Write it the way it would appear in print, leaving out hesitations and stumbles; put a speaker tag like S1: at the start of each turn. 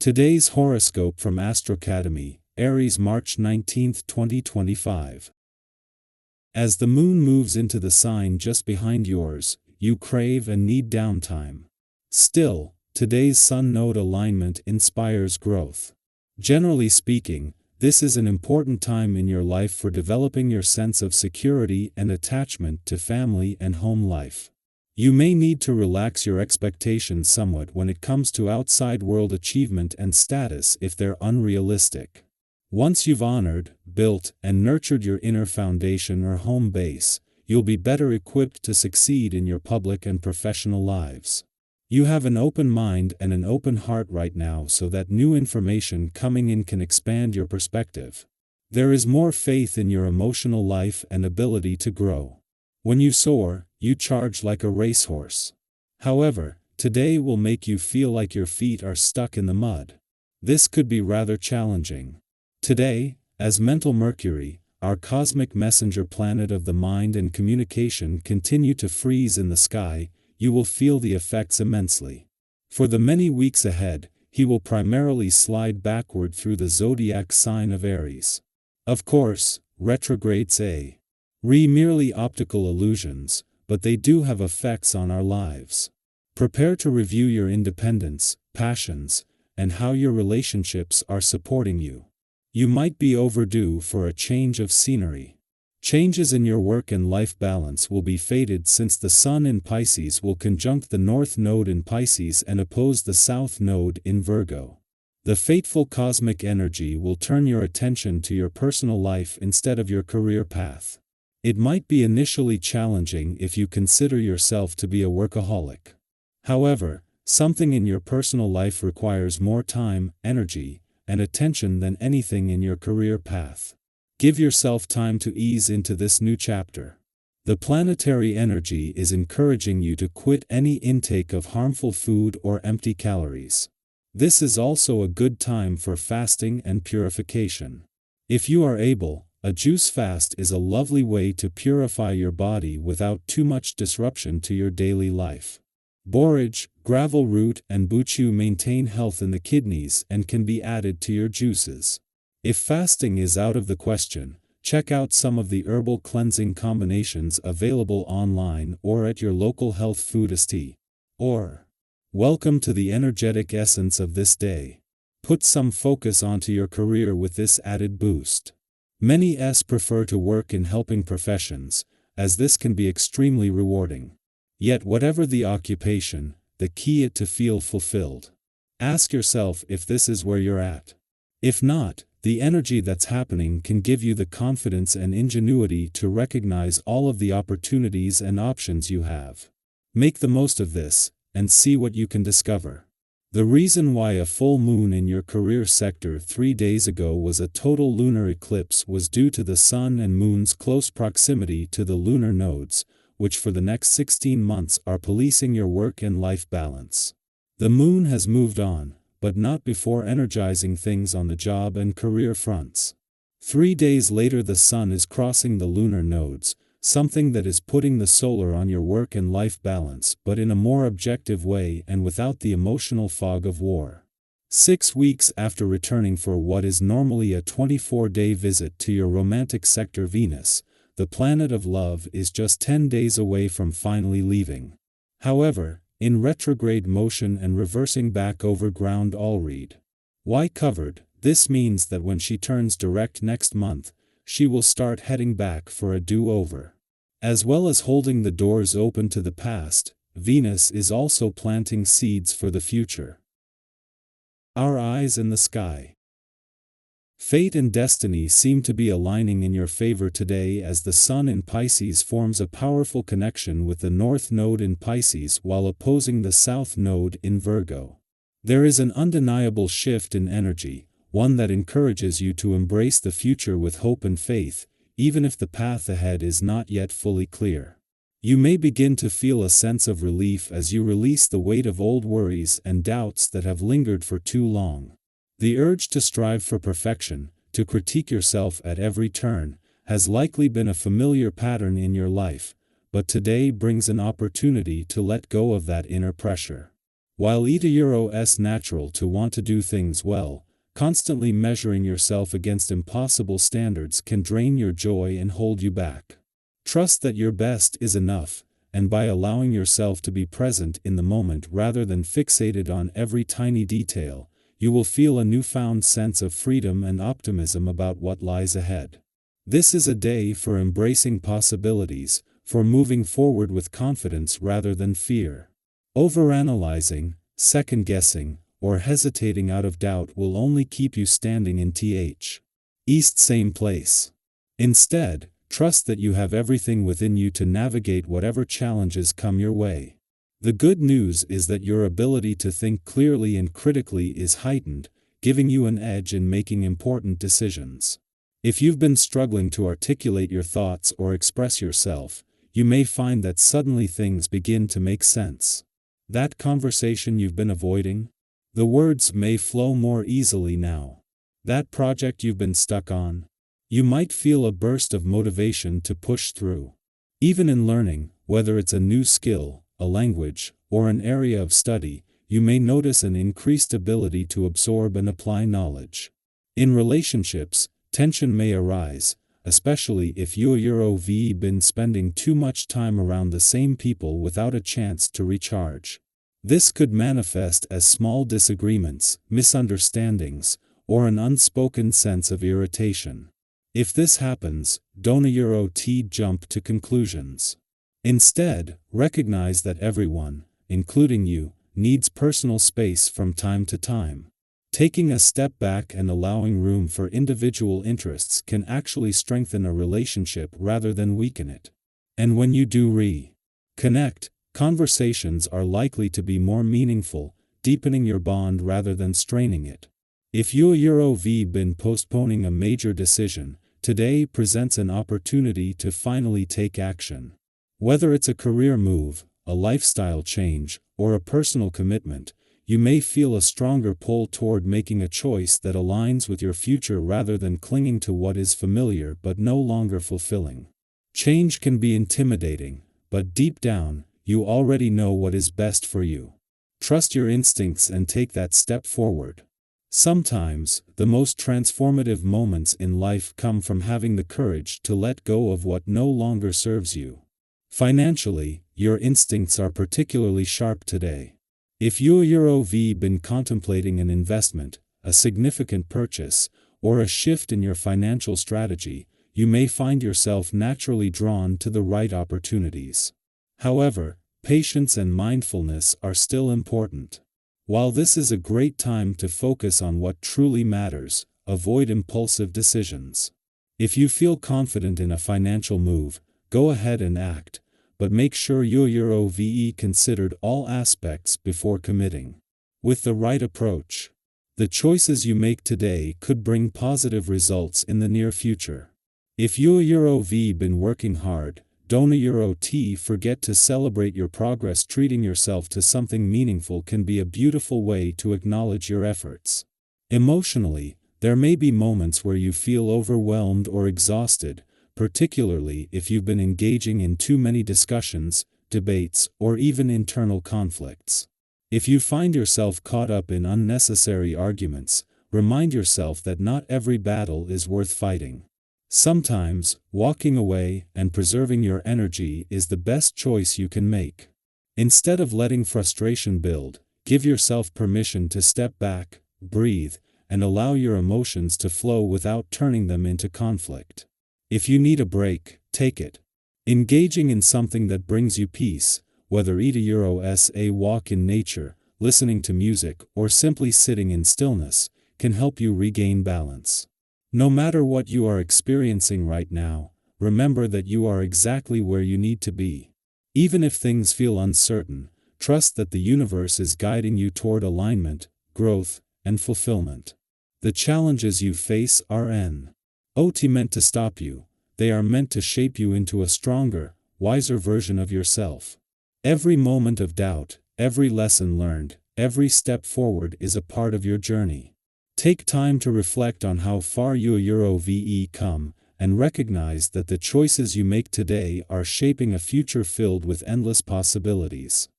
S1: Today's horoscope from Astrocademy, Aries March 19, 2025. As the moon moves into the sign just behind yours, you crave and need downtime. Still, today's sun node alignment inspires growth. Generally speaking, this is an important time in your life for developing your sense of security and attachment to family and home life. You may need to relax your expectations somewhat when it comes to outside world achievement and status if they're unrealistic. Once you've honored, built, and nurtured your inner foundation or home base, you'll be better equipped to succeed in your public and professional lives. You have an open mind and an open heart right now, so that new information coming in can expand your perspective. There is more faith in your emotional life and ability to grow. When you soar, you charge like a racehorse. However, today will make you feel like your feet are stuck in the mud. This could be rather challenging. Today, as mental Mercury, our cosmic messenger planet of the mind and communication, continue to freeze in the sky, you will feel the effects immensely. For the many weeks ahead, he will primarily slide backward through the zodiac sign of Aries. Of course, retrogrades are merely optical illusions, but they do have effects on our lives. Prepare to review your independence, passions, and how your relationships are supporting you. You might be overdue for a change of scenery. Changes in your work and life balance will be fated, since the Sun in Pisces will conjunct the North Node in Pisces and oppose the South Node in Virgo. The fateful cosmic energy will turn your attention to your personal life instead of your career path. It might be initially challenging if you consider yourself to be a workaholic. However, something in your personal life requires more time, energy, and attention than anything in your career path. Give yourself time to ease into this new chapter. The planetary energy is encouraging you to quit any intake of harmful food or empty calories. This is also a good time for fasting and purification. If you are able, a juice fast is a lovely way to purify your body without too much disruption to your daily life. Borage, gravel root, and buchu maintain health in the kidneys and can be added to your juices. If fasting is out of the question, check out some of the herbal cleansing combinations available online or at your local health foodist. Welcome to the energetic essence of this day. Put some focus onto your career with this added boost. Many prefer to work in helping professions, as this can be extremely rewarding. Yet whatever the occupation, the key is to feel fulfilled. Ask yourself if this is where you're at. If not, the energy that's happening can give you the confidence and ingenuity to recognize all of the opportunities and options you have. Make the most of this, and see what you can discover. The reason why a full moon in your career sector 3 days ago was a total lunar eclipse was due to the Sun and Moon's close proximity to the lunar nodes, which for the next 16 months are policing your work and life balance. The Moon has moved on, but not before energizing things on the job and career fronts. 3 days later, the Sun is crossing the lunar nodes, something that is putting the solar on your work and life balance, but in a more objective way and without the emotional fog of war. 6 weeks after returning for what is normally a 24-day visit to your romantic sector, Venus, the planet of love, is just 10 days away from finally leaving. However, in retrograde motion and reversing back over ground already covered, this means that when she turns direct next month, she will start heading back for a do-over. As well as holding the doors open to the past, Venus is also planting seeds for the future. Our eyes in the sky. Fate and destiny seem to be aligning in your favor today, as the Sun in Pisces forms a powerful connection with the North Node in Pisces while opposing the South Node in Virgo. There is an undeniable shift in energy, one that encourages you to embrace the future with hope and faith, even if the path ahead is not yet fully clear. You may begin to feel a sense of relief as you release the weight of old worries and doubts that have lingered for too long. The urge to strive for perfection, to critique yourself at every turn, has likely been a familiar pattern in your life, but today brings an opportunity to let go of that inner pressure. While it's natural to want to do things well, constantly measuring yourself against impossible standards can drain your joy and hold you back. Trust that your best is enough, and by allowing yourself to be present in the moment rather than fixated on every tiny detail, you will feel a newfound sense of freedom and optimism about what lies ahead. This is a day for embracing possibilities, for moving forward with confidence rather than fear. Overanalyzing, second-guessing, or hesitating out of doubt will only keep you standing in East same place. Instead, trust that you have everything within you to navigate whatever challenges come your way. The good news is that your ability to think clearly and critically is heightened, giving you an edge in making important decisions. If you've been struggling to articulate your thoughts or express yourself, you may find that suddenly things begin to make sense. That conversation you've been avoiding? The words may flow more easily now. That project you've been stuck on? You might feel a burst of motivation to push through. Even in learning, whether it's a new skill, a language, or an area of study, you may notice an increased ability to absorb and apply knowledge. In relationships, tension may arise, especially if you've been spending too much time around the same people without a chance to recharge. This could manifest as small disagreements, misunderstandings, or an unspoken sense of irritation. If this happens, don't jump to conclusions. Instead, recognize that everyone, including you, needs personal space from time to time. Taking a step back and allowing room for individual interests can actually strengthen a relationship rather than weaken it. And when you do reconnect, conversations are likely to be more meaningful, deepening your bond rather than straining it. If you've been postponing a major decision, today presents an opportunity to finally take action. Whether it's a career move, a lifestyle change, or a personal commitment, you may feel a stronger pull toward making a choice that aligns with your future rather than clinging to what is familiar but no longer fulfilling. Change can be intimidating, but deep down, you already know what is best for you. Trust your instincts and take that step forward. Sometimes, the most transformative moments in life come from having the courage to let go of what no longer serves you. Financially, your instincts are particularly sharp today. If you've been contemplating an investment, a significant purchase, or a shift in your financial strategy, you may find yourself naturally drawn to the right opportunities. However, patience and mindfulness are still important. While this is a great time to focus on what truly matters, avoid impulsive decisions. If you feel confident in a financial move, go ahead and act, but make sure you've considered all aspects before committing. With the right approach, the choices you make today could bring positive results in the near future. If you've been working hard, don't forget to celebrate your progress. Treating yourself to something meaningful can be a beautiful way to acknowledge your efforts. Emotionally, there may be moments where you feel overwhelmed or exhausted, particularly if you've been engaging in too many discussions, debates, or even internal conflicts. If you find yourself caught up in unnecessary arguments, remind yourself that not every battle is worth fighting. Sometimes, walking away and preserving your energy is the best choice you can make. Instead of letting frustration build, give yourself permission to step back, breathe, and allow your emotions to flow without turning them into conflict. If you need a break, take it. Engaging in something that brings you peace, whether a walk in nature, listening to music, or simply sitting in stillness, can help you regain balance. No matter what you are experiencing right now, remember that you are exactly where you need to be. Even if things feel uncertain, trust that the universe is guiding you toward alignment, growth, and fulfillment. The challenges you face aren't meant to stop you, they are meant to shape you into a stronger, wiser version of yourself. Every moment of doubt, every lesson learned, every step forward is a part of your journey. Take time to reflect on how far you've come, and recognize that the choices you make today are shaping a future filled with endless possibilities.